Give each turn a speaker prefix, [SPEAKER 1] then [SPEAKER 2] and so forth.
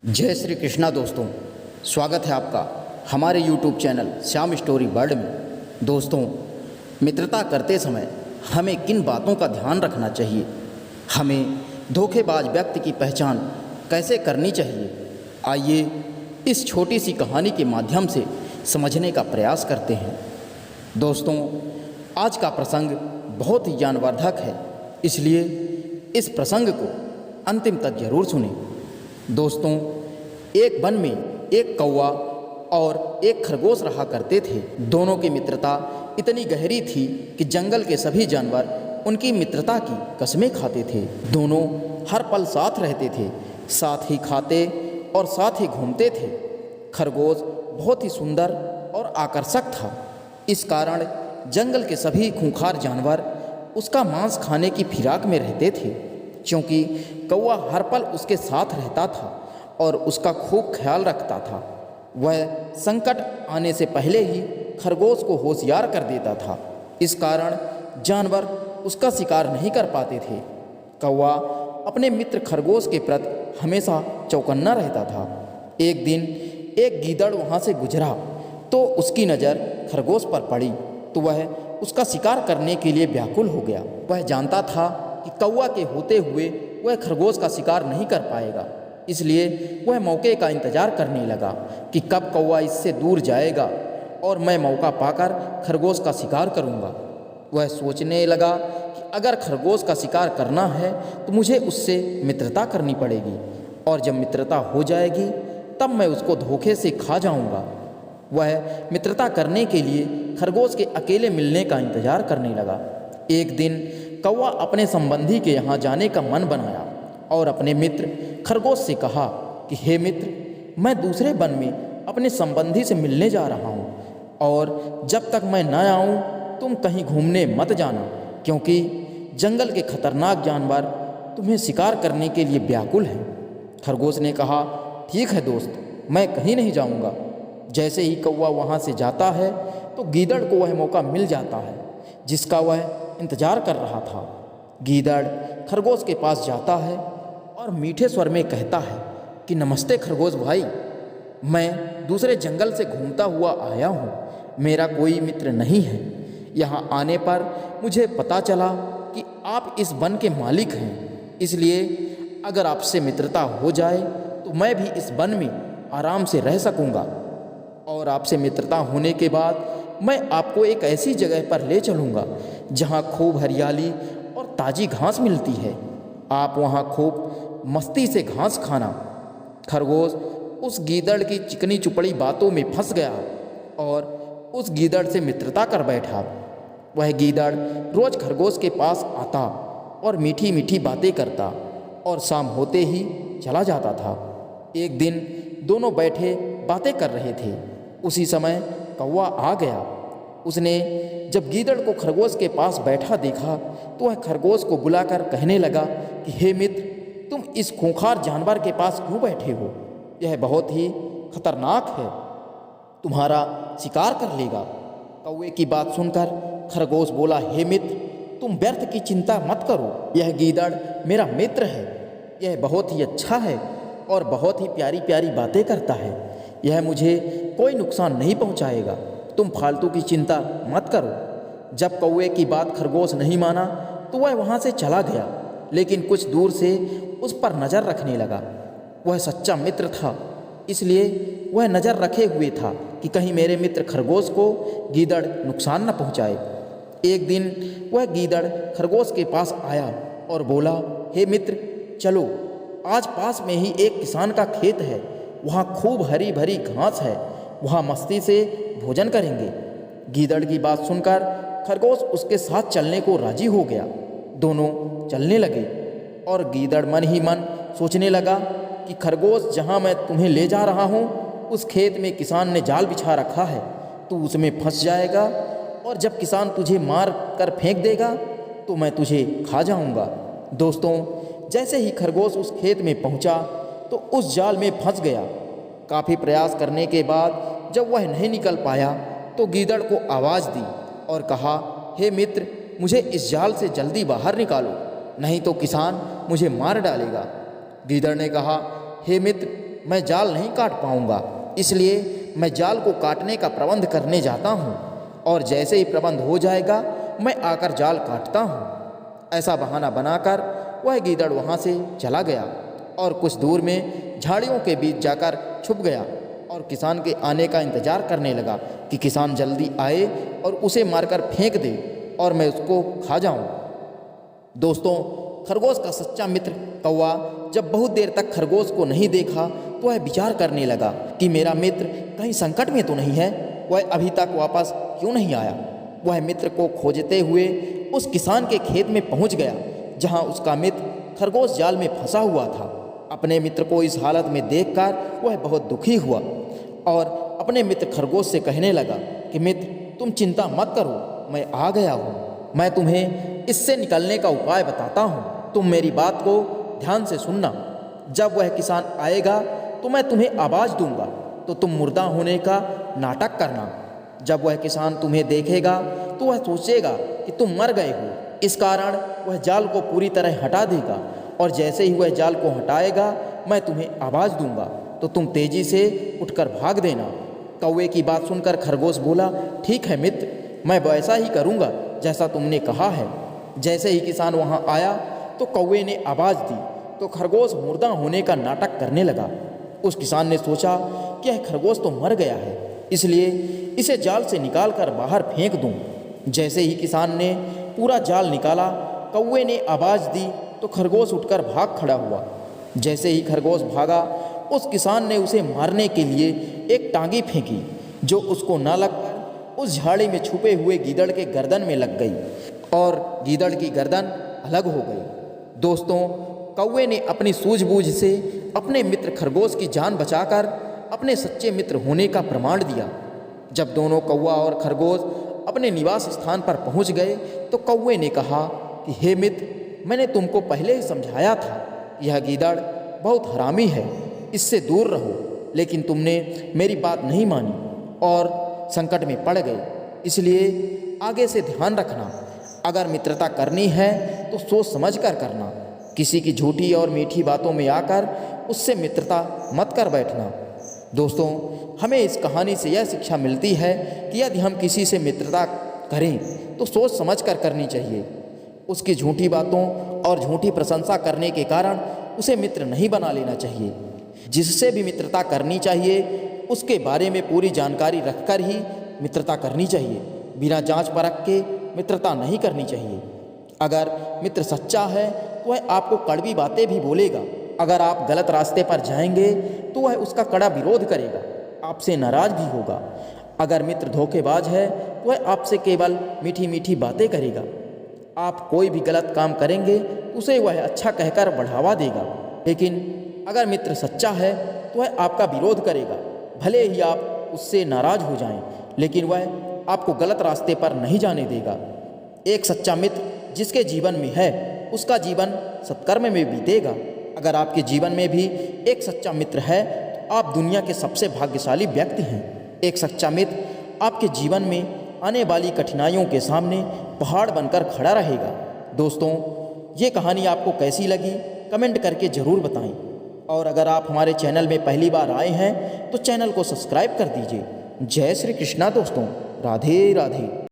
[SPEAKER 1] जय श्री कृष्णा दोस्तों, स्वागत है आपका हमारे YouTube channel Shyam story world में। दोस्तों, मित्रता करते समय हमें किन बातों का ध्यान रखना चाहिए, हमें धोखेबाज व्यक्ति की पहचान कैसे करनी चाहिए, आइए इस छोटी सी कहानी के माध्यम से समझने का प्रयास करते हैं। दोस्तों, आज का प्रसंग बहुत ही ज्ञानवर्धक है, इसलिए इस प्रसंग को अंतिम तक जरूर सुनें। दोस्तों, एक वन में एक कौवा और एक खरगोश रहा करते थे। दोनों की मित्रता इतनी गहरी थी कि जंगल के सभी जानवर उनकी मित्रता की कसमें खाते थे। दोनों हर पल साथ रहते थे, साथ ही खाते और साथ ही घूमते थे। खरगोश बहुत ही सुंदर और आकर्षक था, इस कारण जंगल के सभी खूंखार जानवर उसका मांस खाने की फिराक में रहते थे। क्योंकि कौवा हर पल उसके साथ रहता था और उसका खूब ख्याल रखता था, वह संकट आने से पहले ही खरगोश को होशियार कर देता था। इस कारण जानवर उसका शिकार नहीं कर पाते थे। कौवा अपने मित्र खरगोश के प्रति हमेशा चौकन्ना रहता था। एक दिन एक गीदड़ वहाँ से गुजरा तो उसकी नज़र खरगोश पर पड़ी तो वह उसका शिकार करने के लिए व्याकुल हो गया। वह जानता था कि कौवा के होते हुए वह खरगोश का शिकार नहीं कर पाएगा, इसलिए वह मौके का इंतजार करने लगा कि कब कौवा इससे दूर जाएगा और मैं मौका पाकर खरगोश का शिकार करूंगा। वह सोचने लगा कि अगर खरगोश का शिकार करना है तो मुझे उससे मित्रता करनी पड़ेगी, और जब मित्रता हो जाएगी तब मैं उसको धोखे से खा जाऊंगा। वह मित्रता करने के लिए खरगोश के अकेले मिलने का इंतजार करने लगा। एक दिन कौवा अपने संबंधी के यहाँ जाने का मन बनाया और अपने मित्र खरगोश से कहा कि हे मित्र, मैं दूसरे वन में अपने संबंधी से मिलने जा रहा हूँ और जब तक मैं न आऊँ तुम कहीं घूमने मत जाना, क्योंकि जंगल के खतरनाक जानवर तुम्हें शिकार करने के लिए व्याकुल हैं। खरगोश ने कहा, ठीक है दोस्त, मैं कहीं नहीं जाऊँगा। जैसे ही कौवा वहाँ से जाता है तो गीदड़ को वह मौका मिल जाता है जिसका वह इंतजार कर रहा था। गीदड़ खरगोश के पास जाता है और मीठे स्वर में कहता है कि नमस्ते खरगोश भाई, मैं दूसरे जंगल से घूमता हुआ आया हूँ, मेरा कोई मित्र नहीं है। यहाँ आने पर मुझे पता चला कि आप इस वन के मालिक हैं, इसलिए अगर आपसे मित्रता हो जाए तो मैं भी इस वन में आराम से रह सकूँगा, और आपसे मित्रता होने के बाद मैं आपको एक ऐसी जगह पर ले चलूँगा जहाँ खूब हरियाली और ताज़ी घास मिलती है। आप वहाँ खूब मस्ती से घास खाना। खरगोश उस गीदड़ की चिकनी चुपड़ी बातों में फंस गया और उस गीदड़ से मित्रता कर बैठा। वह गीदड़ रोज खरगोश के पास आता और मीठी मीठी बातें करता और शाम होते ही चला जाता था। एक दिन दोनों बैठे बातें कर रहे थे, उसी समय कौवा आ गया। उसने जब गीदड़ को खरगोश के पास बैठा देखा तो वह खरगोश को बुलाकर कहने लगा कि हे मित्र, तुम इस खूंखार जानवर के पास क्यों बैठे हो? यह बहुत ही खतरनाक है, तुम्हारा शिकार कर लेगा। कौवे की बात सुनकर खरगोश बोला, हे मित्र, तुम व्यर्थ की चिंता मत करो, यह गीदड़ मेरा मित्र है। यह बहुत ही अच्छा है और बहुत ही प्यारी प्यारी बातें करता है। यह मुझे कोई नुकसान नहीं पहुंचाएगा, तुम फालतू की चिंता मत करो। जब कौवे की बात खरगोश नहीं माना तो वह वहाँ से चला गया, लेकिन कुछ दूर से उस पर नज़र रखने लगा। वह सच्चा मित्र था, इसलिए वह नज़र रखे हुए था कि कहीं मेरे मित्र खरगोश को गीदड़ नुकसान न पहुँचाए। एक दिन वह गीदड़ खरगोश के पास आया और बोला, हे मित्र, चलो, आज पास में ही एक किसान का खेत है, वहाँ खूब हरी भरी घास है, वहाँ मस्ती से भोजन करेंगे। गीदड़ की बात सुनकर खरगोश उसके साथ चलने को राजी हो गया। दोनों चलने लगे और गीदड़ मन ही मन सोचने लगा कि खरगोश, जहाँ मैं तुम्हें ले जा रहा हूँ उस खेत में किसान ने जाल बिछा रखा है, तू उसमें फंस जाएगा और जब किसान तुझे मार कर फेंक देगा तो मैं तुझे खा जाऊँगा। दोस्तों, जैसे ही खरगोश उस खेत में पहुँचा तो उस जाल में फंस गया। काफ़ी प्रयास करने के बाद जब वह नहीं निकल पाया तो गीदड़ को आवाज़ दी और कहा, हे मित्र, मुझे इस जाल से जल्दी बाहर निकालो, नहीं तो किसान मुझे मार डालेगा। गीदड़ ने कहा, हे मित्र, मैं जाल नहीं काट पाऊँगा, इसलिए मैं जाल को काटने का प्रबंध करने जाता हूँ और जैसे ही प्रबंध हो जाएगा मैं आकर जाल काटता हूँ। ऐसा बहाना बनाकर वह गीदड़ वहाँ से चला गया और कुछ दूर में झाड़ियों के बीच जाकर छुप गया और किसान के आने का इंतज़ार करने लगा कि किसान जल्दी आए और उसे मारकर फेंक दे और मैं उसको खा जाऊं। दोस्तों, खरगोश का सच्चा मित्र कौवा जब बहुत देर तक खरगोश को नहीं देखा तो वह विचार करने लगा कि मेरा मित्र कहीं संकट में तो नहीं है, वह अभी तक वापस क्यों नहीं आया। वह मित्र को खोजते हुए उस किसान के खेत में पहुंच गया जहां उसका मित्र खरगोश जाल में फंसा हुआ था। अपने मित्र को इस हालत में देखकर वह बहुत दुखी हुआ और अपने मित्र खरगोश से कहने लगा कि मित्र, तुम चिंता मत करो, मैं आ गया हूँ। मैं तुम्हें इससे निकलने का उपाय बताता हूँ, तुम मेरी बात को ध्यान से सुनना। जब वह किसान आएगा तो मैं तुम्हें आवाज़ दूंगा, तो तुम मुर्दा होने का नाटक करना। जब वह किसान तुम्हें देखेगा तो वह सोचेगा कि तुम मर गए हो, इस कारण वह जाल को पूरी तरह हटा देगा और जैसे ही वह जाल को हटाएगा मैं तुम्हें आवाज़ दूंगा, तो तुम तेज़ी से उठकर भाग देना। कौवे की बात सुनकर खरगोश बोला, ठीक है मित्र, मैं वैसा ही करूंगा जैसा तुमने कहा है। जैसे ही किसान वहां आया तो कौवे ने आवाज़ दी तो खरगोश मुर्दा होने का नाटक करने लगा। उस किसान ने सोचा कि यह खरगोश तो मर गया है, इसलिए इसे जाल से निकाल कर बाहर फेंक दूं। जैसे ही किसान ने पूरा जाल निकाला, कौवे ने आवाज़ दी तो खरगोश उठकर भाग खड़ा हुआ। जैसे ही खरगोश भागा, उस किसान ने उसे मारने के लिए एक टांगी फेंकी जो उसको न लगकर उस झाड़ी में छुपे हुए गीदड़ के गर्दन में लग गई और गीदड़ की गर्दन अलग हो गई। दोस्तों, कौवे ने अपनी सूझबूझ से अपने मित्र खरगोश की जान बचाकर अपने सच्चे मित्र होने का प्रमाण दिया। जब दोनों कौवा और खरगोश अपने निवास स्थान पर पहुंच गए तो कौवे ने कहा कि हे मित्र, मैंने तुमको पहले ही समझाया था कि यह गीदड़ बहुत हरामी है, इससे दूर रहो, लेकिन तुमने मेरी बात नहीं मानी और संकट में पड़ गए। इसलिए आगे से ध्यान रखना, अगर मित्रता करनी है तो सोच समझ कर करना। किसी की झूठी और मीठी बातों में आकर उससे मित्रता मत कर बैठना। दोस्तों, हमें इस कहानी से यह शिक्षा मिलती है कि यदि हम किसी से मित्रता करें तो सोच समझ कर करनी चाहिए। उसकी झूठी बातों और झूठी प्रशंसा करने के कारण उसे मित्र नहीं बना लेना चाहिए। जिससे भी मित्रता करनी चाहिए उसके बारे में पूरी जानकारी रखकर ही मित्रता करनी चाहिए। बिना जांच परख के मित्रता नहीं करनी चाहिए। अगर मित्र सच्चा है तो वह आपको कड़वी बातें भी बोलेगा। अगर आप गलत रास्ते पर जाएंगे तो वह उसका कड़ा विरोध करेगा, आपसे नाराज भी होगा। अगर मित्र धोखेबाज है तो वह आपसे केवल मीठी मीठी बातें करेगा। आप कोई भी गलत काम करेंगे उसे वह अच्छा कहकर बढ़ावा देगा। लेकिन अगर मित्र सच्चा है तो वह आपका विरोध करेगा। भले ही आप उससे नाराज हो जाएं, लेकिन वह आपको गलत रास्ते पर नहीं जाने देगा। एक सच्चा मित्र जिसके जीवन में है उसका जीवन सत्कर्म में बीतेगा। अगर आपके जीवन में भी एक सच्चा मित्र है तो आप दुनिया के सबसे भाग्यशाली व्यक्ति हैं। एक सच्चा मित्र आपके जीवन में आने वाली कठिनाइयों के सामने पहाड़ बनकर खड़ा रहेगा। दोस्तों, ये कहानी आपको कैसी लगी कमेंट करके ज़रूर बताएं और अगर आप हमारे चैनल में पहली बार आए हैं तो चैनल को सब्सक्राइब कर दीजिए। जय श्री कृष्णा दोस्तों, राधे राधे।